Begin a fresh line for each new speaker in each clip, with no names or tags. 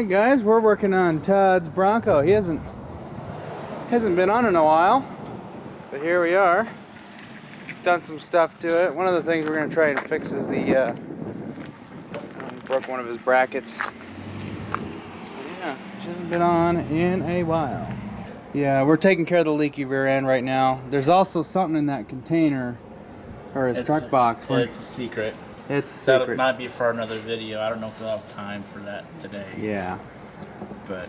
Alright guys, we're working on Todd's Bronco. He hasn't been on in a while, but here we are. He's done some stuff to it. One of the things we're going to try and fix is the broke one of his brackets. Yeah, he hasn't been on in a while. Yeah, we're taking care of the leaky rear end right now. There's also something in that container, or his truck box. Where
it's a secret.
It's a secret.
That might be for another video. I don't know if we'll have time for that today.
Yeah.
But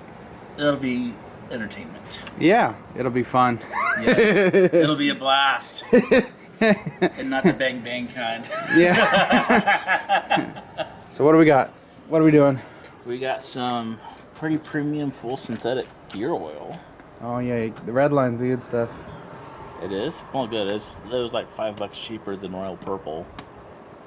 it'll be entertainment.
Yeah, it'll be fun.
Yes, it'll be a blast. And not the bang bang kind.
Yeah. So what do we got? What are we doing?
We got some pretty premium full synthetic gear oil.
Oh yeah, the red line's the good stuff.
It is? Well, good. It was like $5 cheaper than Royal Purple.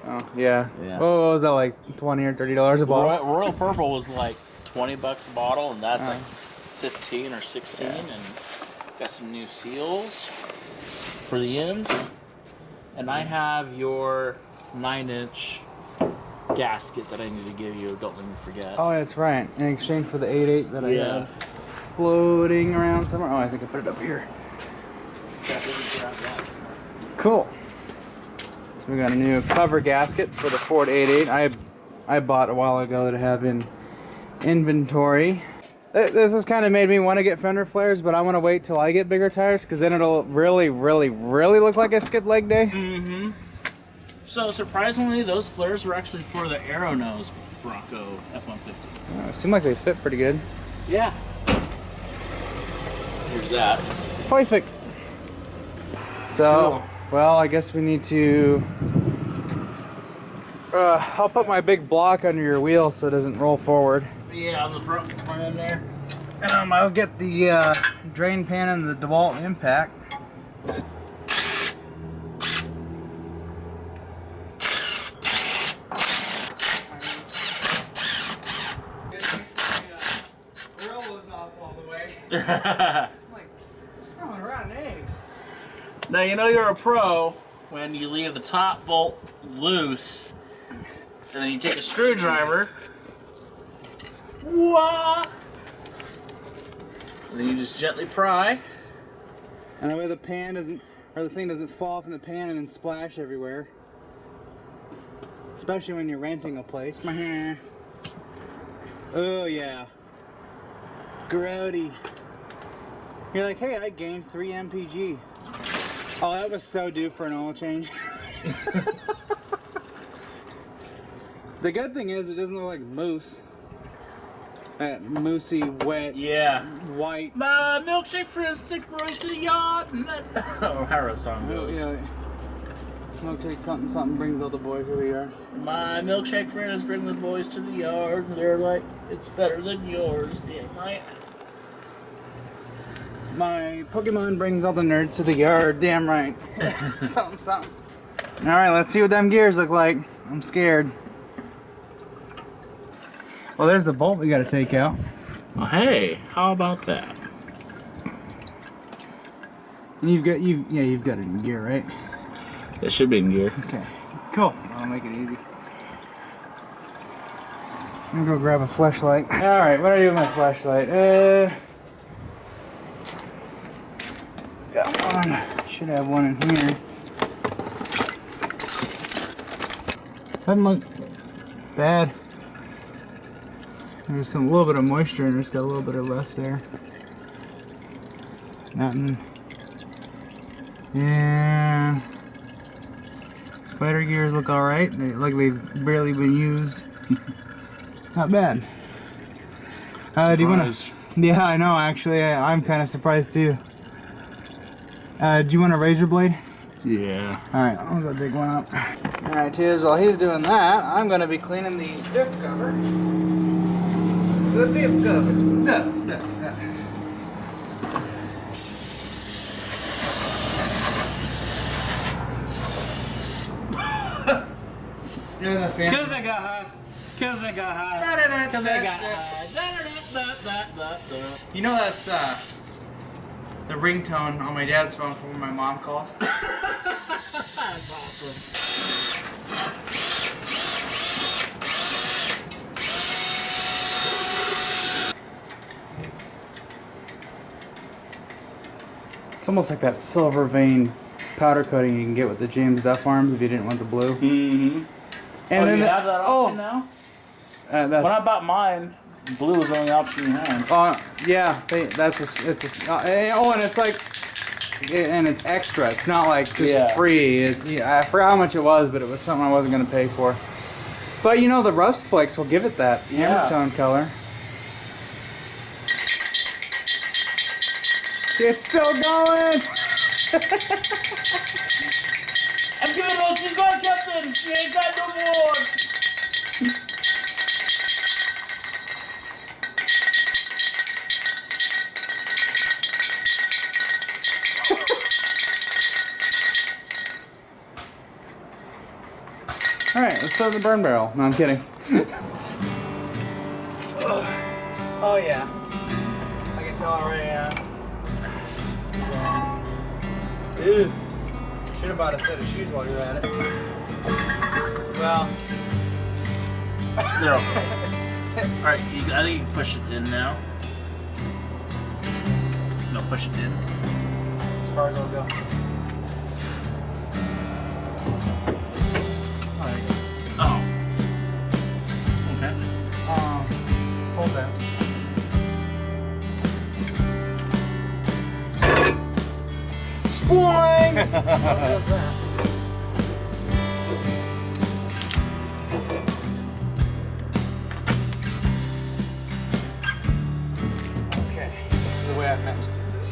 Oh yeah.
Yeah.
What was that, like $20 or $30 a bottle?
Royal Purple was like $20 a bottle, and that's like 15 or 16. Yeah. And got some new seals for the ends. And I have your 9-inch gasket that I need to give you. Don't let me forget.
Oh, that's right. In exchange for the 8.8 that I had floating around somewhere. Oh, I think I put it up here. Cool. So we got a new cover gasket for the Ford 8.8. I bought a while ago that I have in inventory. This has kind of made me want to get fender flares, but I want to wait till I get bigger tires, because then it'll really look like I skipped leg day.
Mm-hmm. So surprisingly, those flares were actually for the Aero Nose Bronco F-150.
It seemed like they fit pretty good.
Yeah. Here's that.
Perfect. So, well, I guess we need to... I'll put my big block under your wheel so it doesn't roll forward.
Yeah, on the front end there.
I'll get the drain pan and the DeWalt impact. Grill was off all the way. I'm like, throwing around eggs.
Now you know you're a pro when you leave the top bolt loose, and then you take a screwdriver. Wah! And then you just gently pry.
And that way the pan doesn't, or the thing doesn't fall from the pan and then splash everywhere. Especially when you're renting a place. Oh yeah. Grody. You're like, hey, I gained 3 mpg. Oh, that was so due for an oil change. The good thing is it doesn't look like mousse. That moussey, wet, white.
My milkshake friends take boys to the yard. Or how a song goes.
Yeah. Milkshake something something brings all the boys to the yard.
My milkshake friends bring the boys to the yard, and they're like, it's better than yours, damn right.
My Pokemon brings all the nerds to the yard, damn right. Something. Alright, let's see what them gears look like. I'm scared. Well, there's the bolt we gotta take out.
Well, hey, how about that?
And you've got it in gear, right?
It should be in gear.
Okay, cool. I'll make it easy. I'm gonna go grab a flashlight. Alright, what do I do with my flashlight? Got one. Should have one in here. Doesn't look bad. There's a little bit of moisture and there's got a little bit of rust there. Nothing. Yeah. Spider gears look alright. They look like they've barely been used. Not bad. Do you want to? Yeah, I know. Actually, I'm kind of surprised too. Do you want a razor blade?
Yeah.
Alright, I'll go dig one up. Alright, Tiz, while he's doing that, I'm going to be cleaning the diff cover. The diff cover. No.
Cause I got high. Cause I got high. Cause I got high.
You know that's the ringtone on my dad's phone for when my mom calls?
That's awesome.
It's almost like that silver vein powder coating you can get with the James Duff arms if you didn't want the blue.
Mm-hmm.
And then
you have that option now?
That's,
When I bought mine, blue was the only option you had.
yeah, and it's like, and it's extra. It's not like just free. I forgot how much it was, but it was something I wasn't going to pay for. But you know, the rust flakes will give it that hammer tone color. It's still going!
I'm giving it, she's going, Captain! She ain't got no more!
Alright, let's start the burn barrel. No, I'm kidding. Oh yeah. I can tell already. Ew. Should have bought a set of shoes while you're at it. Well.
They're okay. Alright, I think you can push it in now. No, push it in.
As far as I'll go. Alright.
Oh. Okay.
Hold that. Sploing! How does that? Okay, this is the way I meant to do this.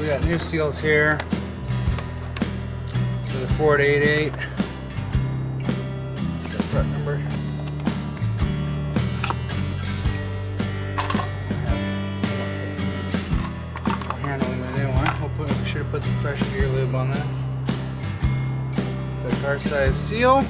We got new seals here for the Ford 8.8. Front number. Handling the new one. We should have put some fresh gear lube on this. It's a car size seal.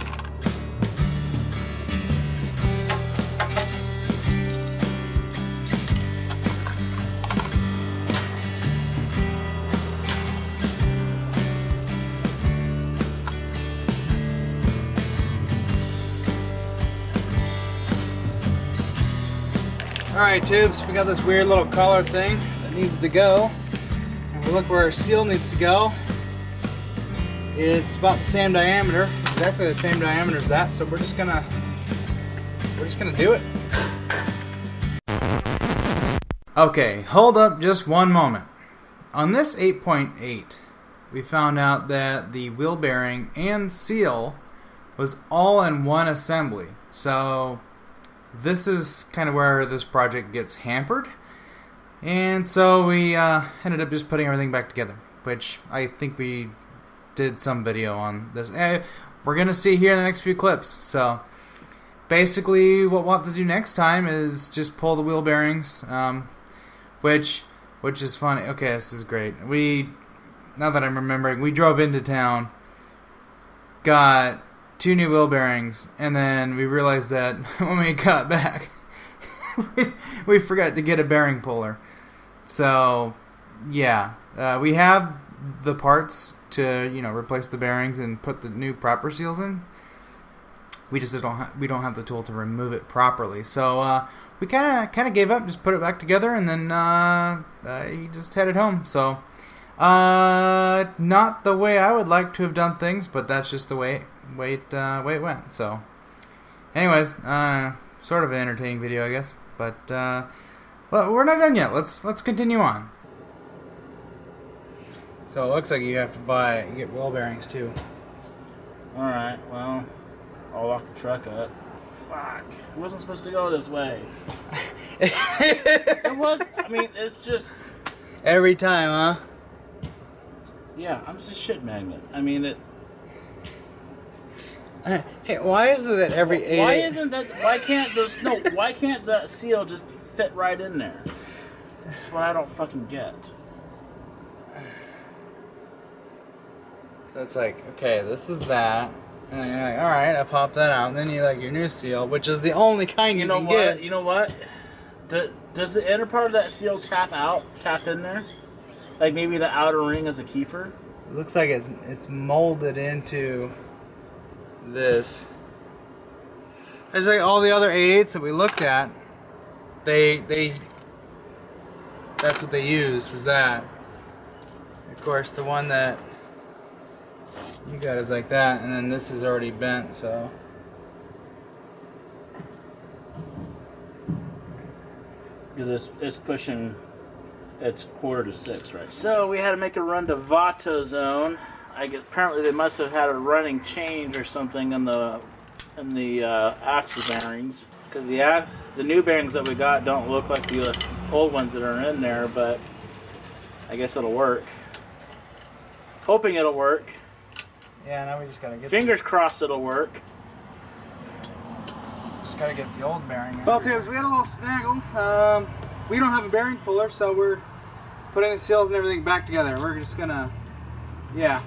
Alright tubes, we got this weird little collar thing that needs to go. And we look where our seal needs to go. It's about the same diameter, exactly the same diameter as that, so we're just gonna do it. Okay, hold up just one moment. On this 8.8, we found out that the wheel bearing and seal was all in one assembly. So this is kind of where this project gets hampered. And so we ended up just putting everything back together, which I think we did some video on this. We're going to see here in the next few clips. So basically what we'll have to do next time is just pull the wheel bearings, which is funny. Okay, this is great. Now that I'm remembering, we drove into town, got 2 new wheel bearings, and then we realized that when we got back, we forgot to get a bearing puller. So, yeah, we have the parts to replace the bearings and put the new proper seals in. We just don't have the tool to remove it properly. So we kind of gave up, just put it back together, and then he just headed home. So not the way I would like to have done things, but that's just the way it went. So, anyways, sort of an entertaining video, I guess. But well, we're not done yet. Let's continue on. So it looks like you have to get wheel bearings too.
Alright, well, I'll lock the truck up. Fuck, it wasn't supposed to go this way. It was, I mean, it's just...
Every time, huh?
Yeah, I'm just a shit magnet. I mean, it...
Hey, why is it that every 8.8...
Why can't that seal just fit right in there? That's what I don't fucking get.
So it's like, okay, this is that, and then you're like, all right, I pop that out, and then you like your new seal, which is the only kind you can get.
You know what? Does the inner part of that seal tap in there? Like maybe the outer ring is a keeper?
It looks like it's molded into this. There's like all the other 8.8s that we looked at. They that's what they used, was that. Of course, the one that you got is like that, and then this is already bent, so.
Because it's pushing, it's 5:45, right? So we had to make a run to Vato Zone. I guess apparently they must have had a running change or something in the axle bearings. Because the new bearings that we got don't look like the old ones that are in there, but I guess it'll work. Hoping it'll work.
Yeah, now we just gotta get.
Fingers crossed it'll work.
Just gotta get the old bearing. Well, Tibbs, we had a little snaggle. We don't have a bearing puller, so we're putting the seals and everything back together. We're just gonna, yeah.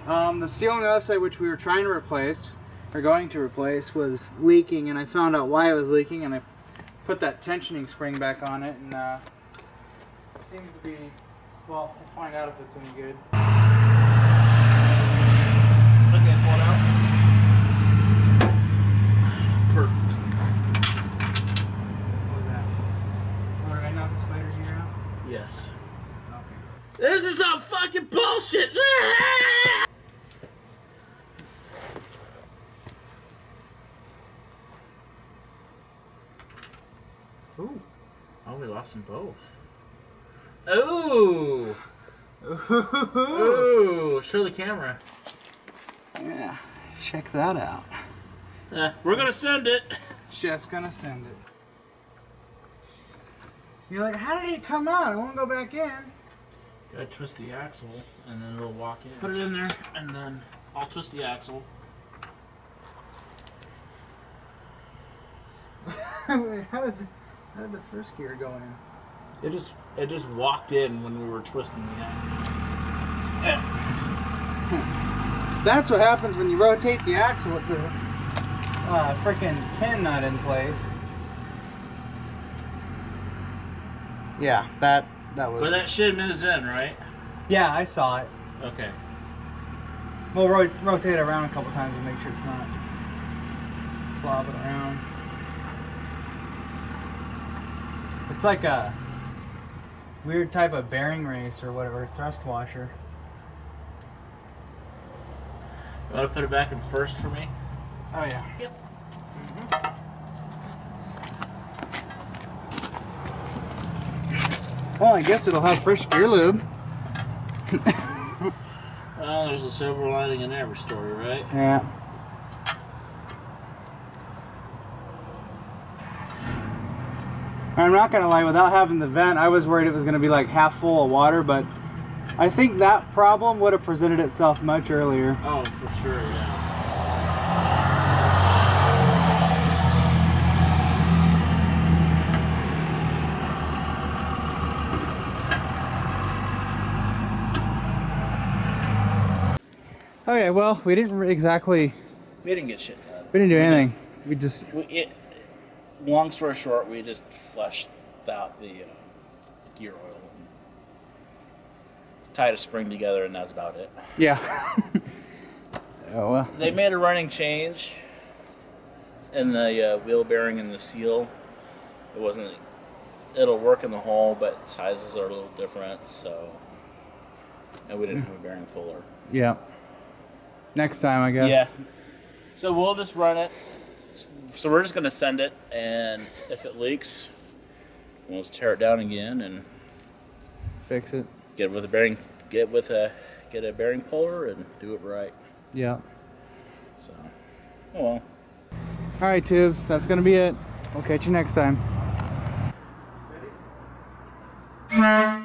The seal on the other side, which we were trying to replace, or going to replace, was leaking, and I found out why it was leaking, and I put that tensioning spring back on it, and it seems to be, well, we'll find out if it's any good.
Okay, pull it out. Perfect.
What was that? What, did I knock the spider's ear out?
Yes.
Okay.
This is some fucking bullshit! Ooh. Oh, we lost them both. Ooh! Ooh! Show the camera.
Yeah, check that out.
We're gonna send it.
Just gonna send it. You're like, how did it come out? It won't go back in.
Gotta twist the axle, and then it'll walk in. Put it in there, and then I'll twist the axle.
how did the first gear go in?
It just walked in when we were twisting the axle.
That's what happens when you rotate the axle with the freaking pin not in place. Yeah, that was.
But that shit moves in, right?
Yeah, I saw it.
Okay.
We'll rotate it around a couple times to make sure it's not flopping around. It's like a weird type of bearing race or whatever, thrust washer.
You want to put it back in first for me?
Oh yeah.
Yep.
Well, I guess it'll have fresh gear lube.
Well, there's a silver lining in every story, right?
Yeah. I'm not gonna lie, without having the vent, I was worried it was gonna be like half full of water, but I think that problem would have presented itself much earlier.
Oh, for sure, yeah.
Okay, well, we didn't exactly.
We didn't get shit done.
We didn't do anything.
Long story short, we just flushed out the gear oil and tied a spring together, and that's about it.
Yeah. Oh well.
They made a running change in the wheel bearing and the seal. It wasn't. It'll work in the hole, but sizes are a little different. So, and we didn't have a bearing puller.
Yeah. Next time, I guess.
Yeah. So we'll just run it. So we're just gonna send it, and if it leaks, we'll just tear it down again and
Fix it.
get with a bearing. Get a bearing puller and do it right.
Yeah.
So, oh well.
All right, tubes. That's gonna be it. We'll catch you next time.
Ready?